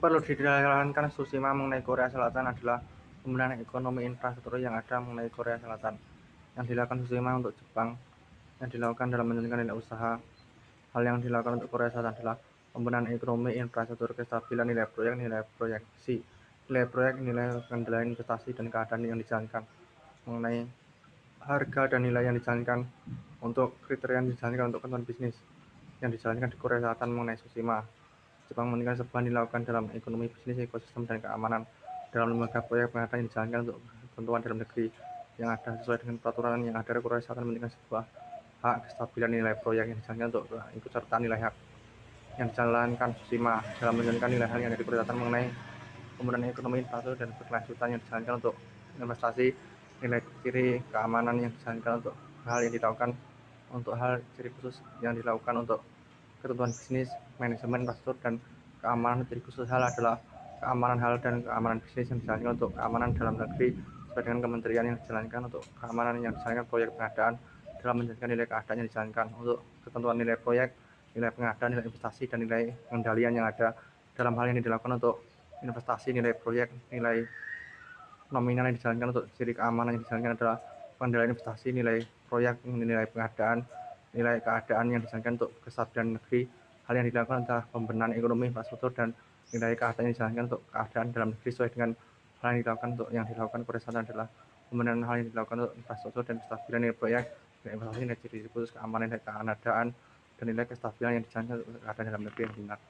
perlu dijalankan Tsushima mengenai Korea Selatan adalah pembenahan ekonomi infrastruktur yang ada mengenai Korea Selatan. Yang dilakukan Tsushima untuk Jepang, yang dilakukan dalam menjalankan nilai usaha. Hal yang dilakukan untuk Korea Selatan adalah pembenahan ekonomi, infrastruktur, kestabilan nilai proyeksi, nilai proyek, nilai kendalian investasi, dan keadaan yang dijalankan mengenai harga dan nilai yang dijalankan untuk kriteria yang dijalankan untuk ketentuan bisnis yang dijalankan di Korea Selatan mengenai Tsushima. Jepang meningkat sebuah dilakukan dalam ekonomi, bisnis, ekosistem, dan keamanan dalam lembaga proyek pengadaan yang dijalankan untuk ketentuan dalam negeri yang ada sesuai dengan peraturan yang ada. Korea Selatan meningkat sebuah hak kestabilan nilai proyek yang dijalankan untuk ikut serta nilai hak yang dijalankan Tsushima dalam menjalankan nilai hal yang ada di Korea Selatan mengenai pembenahan ekonomi, infrastruktur, dan berkelanjutan yang dijalankan untuk investasi, nilai ciri keamanan yang dijalankan untuk hal yang dilakukan untuk hal ciri khusus yang dilakukan untuk ketentuan bisnis, manajemen, infrastruktur, dan keamanan. Ciri khusus hal adalah keamanan hal dan keamanan bisnis yang dijalankan untuk keamanan dalam negeri sesuai dengan kementerian yang dijalankan untuk keamanan yang dijalankan proyek pengadaan dalam menjalankan nilai keadaan yang dijalankan untuk ketentuan nilai proyek, nilai pengadaan, nilai investasi, dan nilai pengendalian yang ada dalam hal yang dilakukan untuk investasi, nilai proyek, nilai nominal yang dijalankan untuk ciri keamanan yang dijalankan adalah pengendalian investasi, nilai proyek, nilai pengadaan, nilai keadaan yang dijalankan untuk kestabilan negeri. Hal yang dilakukan adalah pembenahan ekonomi, infrastruktur, dan nilai keadaan yang dijalankan untuk keadaan dalam negeri sesuai dengan hal yang dilakukan Korea Selatan adalah pembenahan hal yang dilakukan untuk infrastruktur dan kestabilan nilai proyek, nilai investasi, nilai ciri khusus keamanan, nilai keadaan, dan nilai kestabilan yang dijalankan untuk keadaan dalam negeri yang benar.